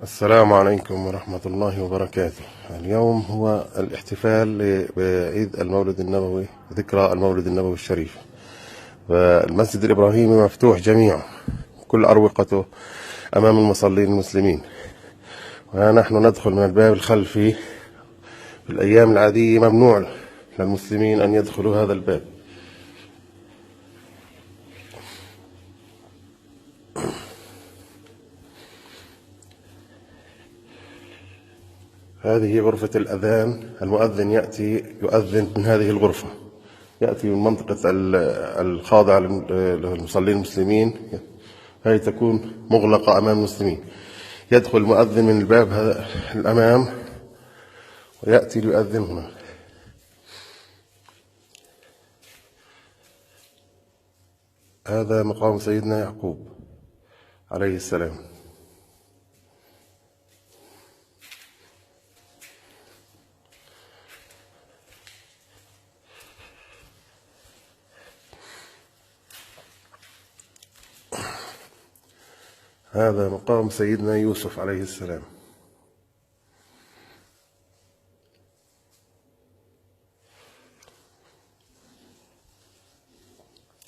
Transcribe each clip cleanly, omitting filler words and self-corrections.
السلام عليكم ورحمة الله وبركاته. اليوم هو الاحتفال بعيد المولد النبوي، ذكرى المولد النبوي الشريف، والمسجد الإبراهيمي مفتوح جميعا كل أروقته أمام المصلين المسلمين، ونحن ندخل من الباب الخلفي. في الأيام العادية ممنوع للمسلمين أن يدخلوا هذا الباب. هذه غرفة الأذان، المؤذن يأتي يؤذن من هذه الغرفة، يأتي من منطقة الخاضعة للمصلين المسلمين، هذه تكون مغلقة أمام المسلمين. يدخل المؤذن من الباب هذا الأمام ويأتي ليؤذن هنا. هذا مقام سيدنا يعقوب عليه السلام. هذا مقام سيدنا يوسف عليه السلام.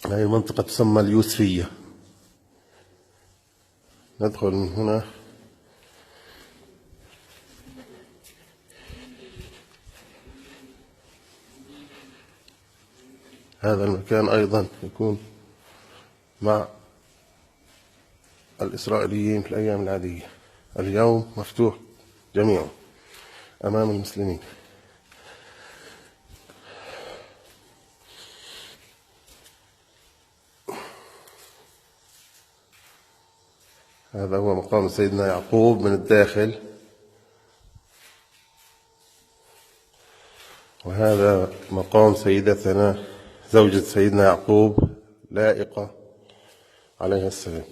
هذه المنطقة تسمى اليوسفية. ندخل من هنا. هذا المكان أيضا يكون مع الإسرائيليين في الأيام العادية. اليوم مفتوح جميعا أمام المسلمين. هذا هو مقام سيدنا يعقوب من الداخل، وهذا مقام سيدتنا زوجة سيدنا يعقوب لائقة عليها السلام.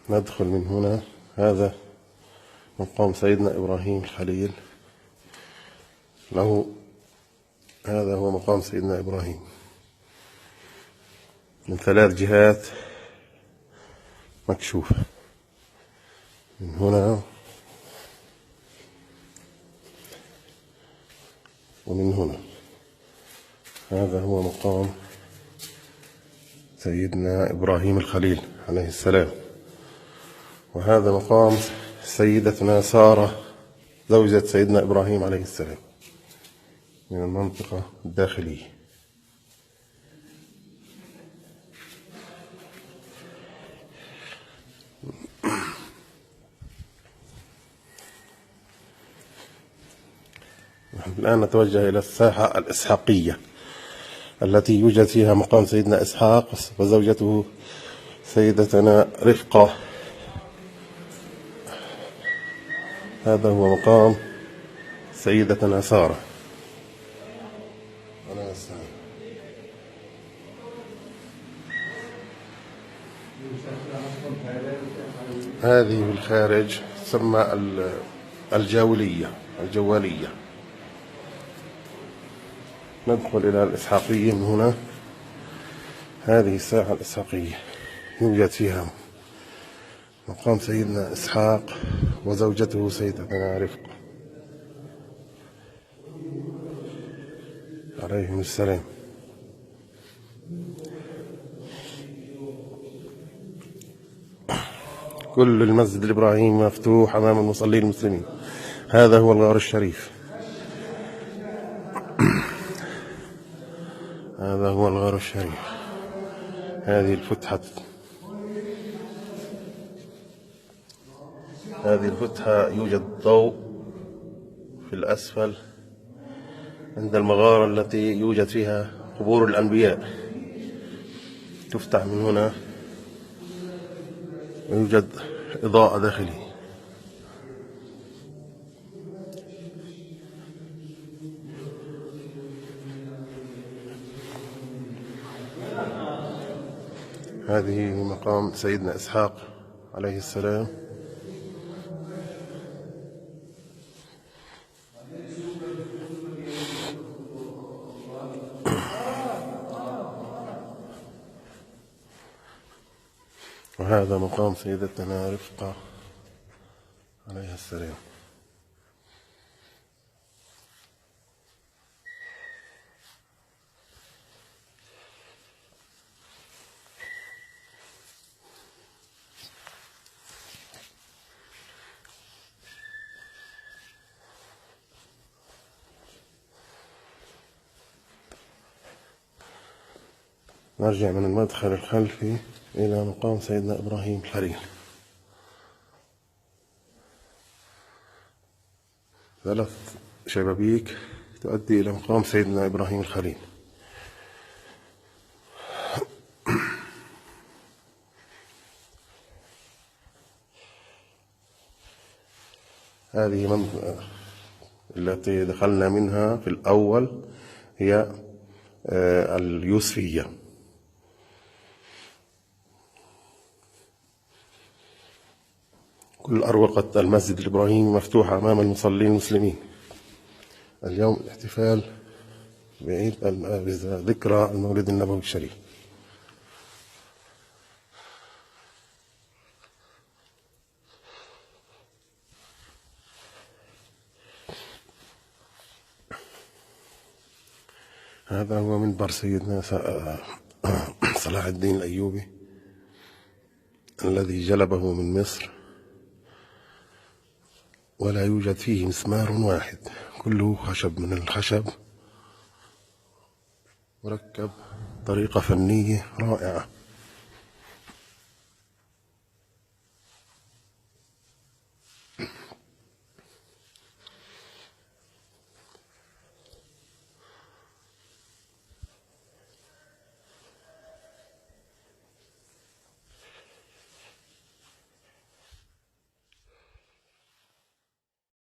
ندخل من هنا. هذا مقام سيدنا إبراهيم الخليل له. هذا هو مقام سيدنا إبراهيم من 3 جهات مكشوفة، من هنا ومن هنا. هذا هو مقام سيدنا إبراهيم الخليل عليه السلام. وهذا مقام سيدتنا سارة زوجة سيدنا إبراهيم عليه السلام من المنطقة الداخلية. نحن الآن نتوجه إلى الساحة الإسحاقية التي يوجد فيها مقام سيدنا إسحاق وزوجته سيدتنا رفقة. هذا هو مقام سيدتنا سارة. هذه بالخارج تسمى الجوالية. ندخل إلى الإسحاقية من هنا. هذه الساحة الإسحاقية يوجد فيها مقام سيدنا إسحاق وزوجته سيدتنا رفقة عليهم السلام. كل المسجد الإبراهيمي مفتوح أمام المصلين المسلمين. هذا هو الغار الشريف. هذا هو الغار الشريف. هذه الفتحة يوجد ضوء في الأسفل عند المغارة التي يوجد فيها قبور الأنبياء. تفتح من هنا ويوجد إضاءة داخلية. هذه مقام سيدنا إسحاق عليه السلام. هذا مقام سيدتنا رفقة عليها السلام. نرجع من المدخل الخلفي إلى مقام سيدنا إبراهيم الخليل. 3 شبابيك تؤدي إلى مقام سيدنا إبراهيم الخليل. هذه التي دخلنا منها في الأول هي اليوسفية. كل أروقة المسجد الإبراهيمي مفتوحة أمام المصلين المسلمين. اليوم الاحتفال بعيد ذكرى المولد النبوي الشريف. هذا هو منبر سيدنا صلاح الدين الأيوبي الذي جلبه من مصر، ولا يوجد فيه مسمار واحد، كله خشب من الخشب، مركب بطريقة فنية رائعة.